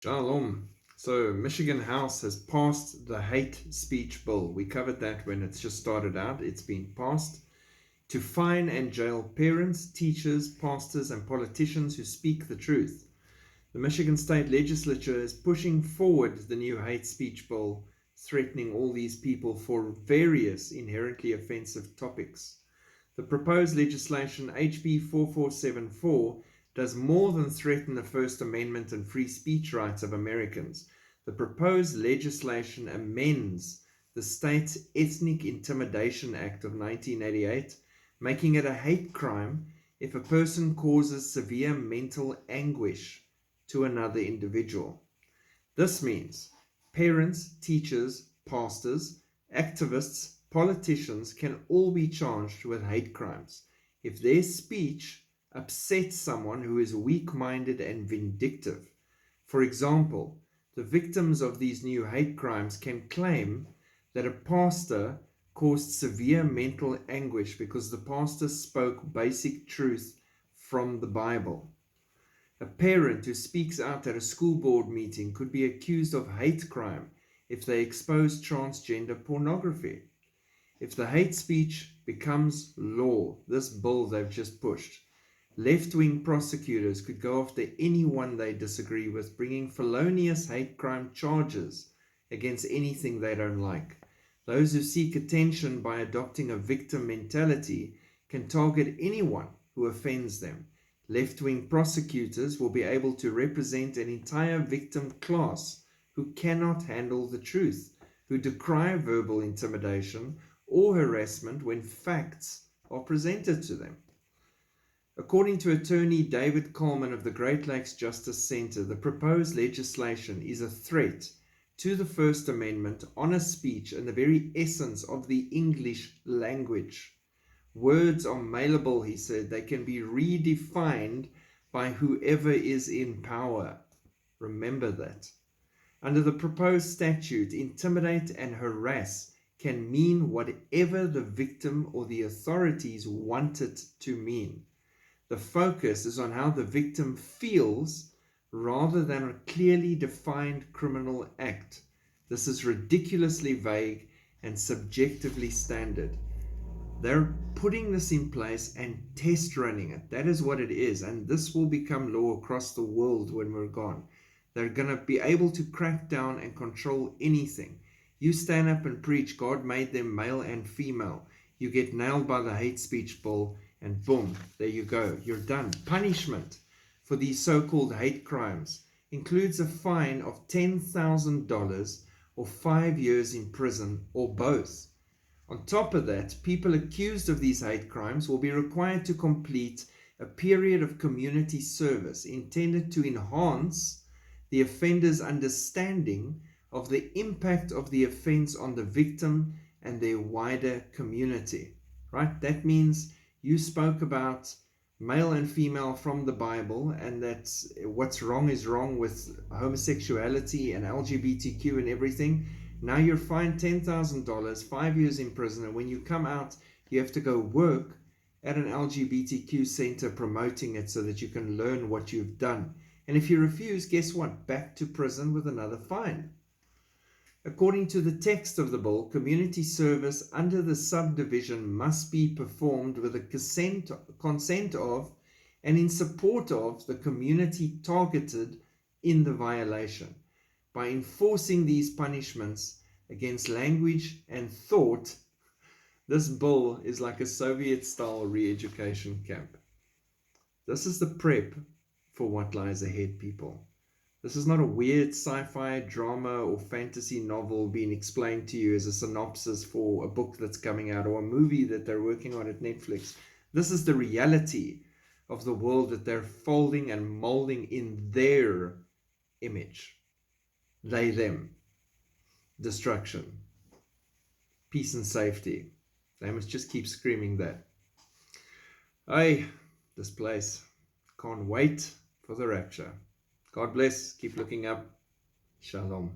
Shalom. So, Michigan House has passed the hate speech bill. We covered that when it's just started out. It's been passed to fine and jail parents, teachers, pastors, and politicians who speak the truth. The Michigan State Legislature is pushing forward the new hate speech bill, threatening all these people for various inherently offensive topics. The proposed legislation, HB 4474, does more than threaten the First Amendment and free speech rights of Americans. The proposed legislation amends the state's Ethnic Intimidation Act of 1988, making it a hate crime if a person causes severe mental anguish to another individual. This means parents, teachers, pastors, activists, politicians can all be charged with hate crimes if their speech upsets someone who is weak-minded and vindictive. For example, the victims of these new hate crimes can claim that a pastor caused severe mental anguish because the pastor spoke basic truth from the Bible. A parent who speaks out at a school board meeting could be accused of hate crime if they expose transgender pornography. If the hate speech becomes law, this bill they've just pushed, left-wing prosecutors could go after anyone they disagree with, bringing felonious hate crime charges against anything they don't like. Those who seek attention by adopting a victim mentality can target anyone who offends them. Left-wing prosecutors will be able to represent an entire victim class who cannot handle the truth, who decry verbal intimidation or harassment when facts are presented to them. According to attorney David Coleman of the Great Lakes Justice Center, the proposed legislation is a threat to the First Amendment, honest speech, and the very essence of the English language. Words are malleable, he said. They can be redefined by whoever is in power. Remember that. Under the proposed statute, intimidate and harass can mean whatever the victim or the authorities want it to mean. The focus is on how the victim feels rather than a clearly defined criminal act. This is ridiculously vague and subjectively standard. They're putting this in place and test running it. That is what it is. And this will become law across the world when we're gone. They're going to be able to crack down and control anything. You stand up and preach, God made them male and female. You get nailed by the hate speech bill, and boom, there you go. You're done. Punishment for these so-called hate crimes includes a fine of $10,000 or 5 years in prison, or both. On top of that, people accused of these hate crimes will be required to complete a period of community service intended to enhance the offender's understanding of the impact of the offense on the victim and their wider community. Right? That means you spoke about male and female from the Bible, and that what's wrong is wrong with homosexuality and LGBTQ and everything. Now you're fined $10,000, 5 years in prison, and when you come out, you have to go work at an LGBTQ center promoting it so that you can learn what you've done. And if you refuse, guess what? Back to prison with another fine. According to the text of the bill, community service under the subdivision must be performed with the consent of and in support of the community targeted in the violation. By enforcing these punishments against language and thought, this bill is like a Soviet-style re-education camp. This is the prep for what lies ahead, people. This is not a weird sci-fi drama or fantasy novel being explained to you as a synopsis for a book that's coming out or a movie that they're working on at Netflix. This is the reality of the world that they're folding and molding in their image. They, them. Destruction. Peace and safety. They must just keep screaming that. Hey, this place. Can't wait for the rapture. God bless. Keep looking up. Shalom.